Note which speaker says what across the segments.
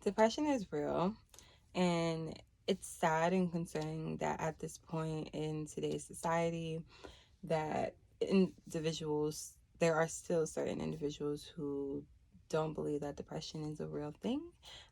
Speaker 1: Depression is real, and it's sad and concerning that at this point in today's society, that individuals, there are still certain individuals who don't believe that depression is a real thing,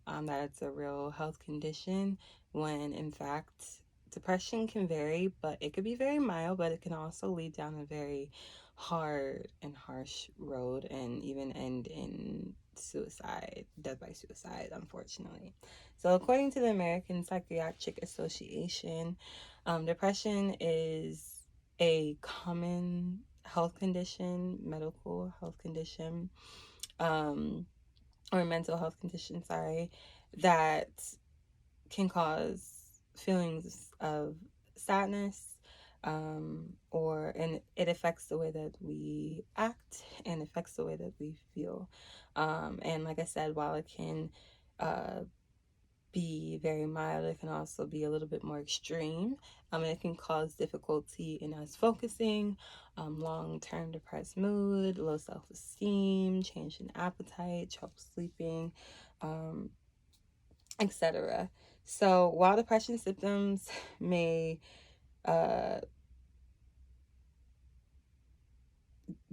Speaker 1: that it's a real health condition, when in fact, depression can vary, but it could be very mild, but it can also lead down a very hard and harsh road and even end in suicide, death by suicide, unfortunately. So, according to the American Psychiatric Association, depression is a common health condition, medical health condition, um, or mental health condition, sorry, that can cause feelings of sadness, and it affects the way that we act and affects the way that we feel. And like I said, while it can uh, be very mild, it can also be a little bit more extreme. It can cause difficulty in us focusing, long-term depressed mood, low self-esteem, change in appetite, trouble sleeping, um, etc. So while depression symptoms may uh,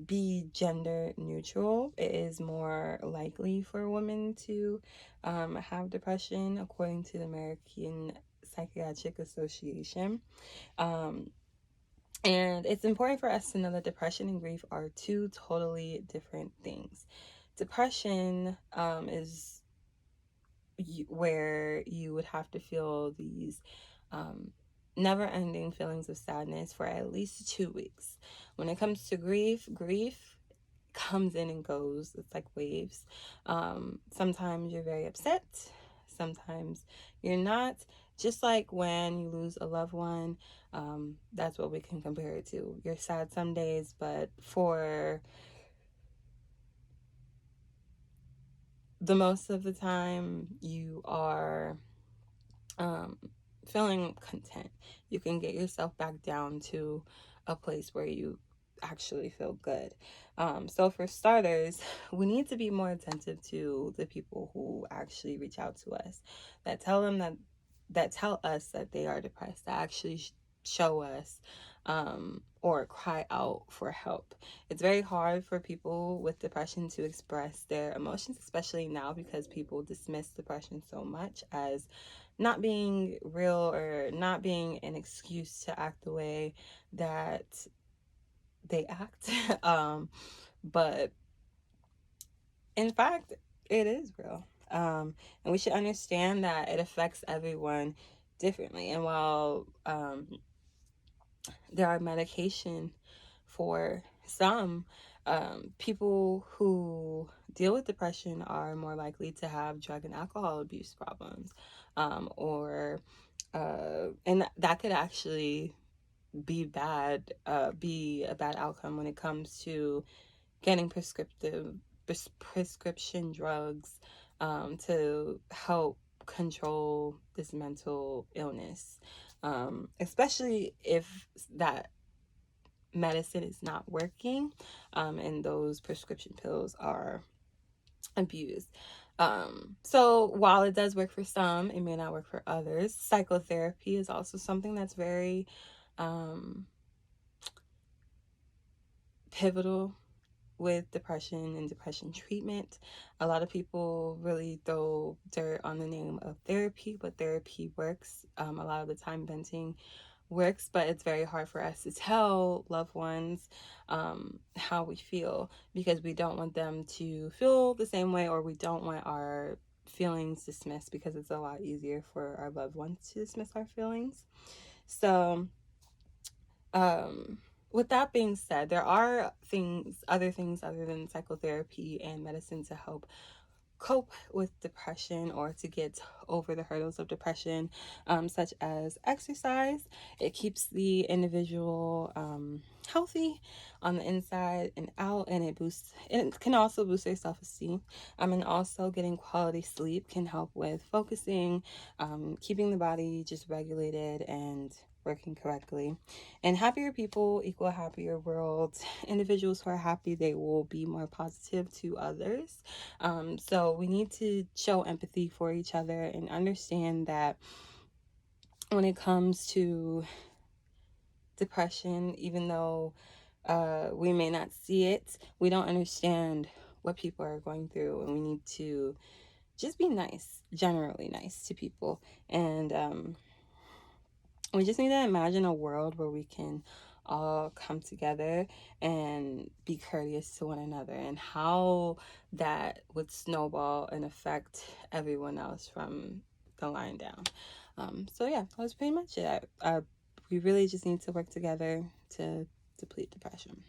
Speaker 1: be gender neutral, it is more likely for women to have depression, according to the American Psychiatric Association. Um, and it's important for us to know that depression and grief are two totally different things. Depression is where you would have to feel these um, never ending feelings of sadness for at least 2 weeks. When it comes to grief, grief comes in and goes. It's like waves. Sometimes you're very upset, sometimes you're not. Just like when you lose a loved one, that's what we can compare it to. You're sad some days, but for the most of the time, you are um, feeling content. You can get yourself back down to a place where you actually feel good. So for starters, we need to be more attentive to the people who actually reach out to us, that tell us that they are depressed, that actually show us or cry out for help. It's very hard for people with depression to express their emotions, especially now because people dismiss depression so much as not being real or not being an excuse to act the way that they act. But in fact, it is real. And we should understand that it affects everyone differently. And while there are medication for some, people who deal with depression are more likely to have drug and alcohol abuse problems, or and that could actually be a bad outcome when it comes to getting prescription drugs to help control this mental illness, especially if that medicine is not working, and those prescription pills are abused. So while it does work for some, it may not work for others. Psychotherapy is also something that's very um, pivotal with depression and depression treatment. A lot of people really throw dirt on the name of therapy, but therapy works. A lot of the time, venting works, but it's very hard for us to tell loved ones how we feel, because we don't want them to feel the same way, or we don't want our feelings dismissed, because it's a lot easier for our loved ones to dismiss our feelings. So with that being said, there are other things other than psychotherapy and medicine to help cope with depression or to get over the hurdles of depression, such as exercise. It keeps the individual healthy on the inside and out, and it can also boost their self-esteem. And also getting quality sleep can help with focusing, keeping the body just regulated and working correctly. And happier people equal a happier world. Individuals who are happy, they will be more positive to others. So we need to show empathy for each other and understand that when it comes to depression, even though we may not see it, we don't understand what people are going through, and we need to just be nice, generally nice to people. And we just need to imagine a world where we can all come together and be courteous to one another, and how that would snowball and affect everyone else from the line down. So yeah, that was pretty much it. We really just need to work together to deplete depression.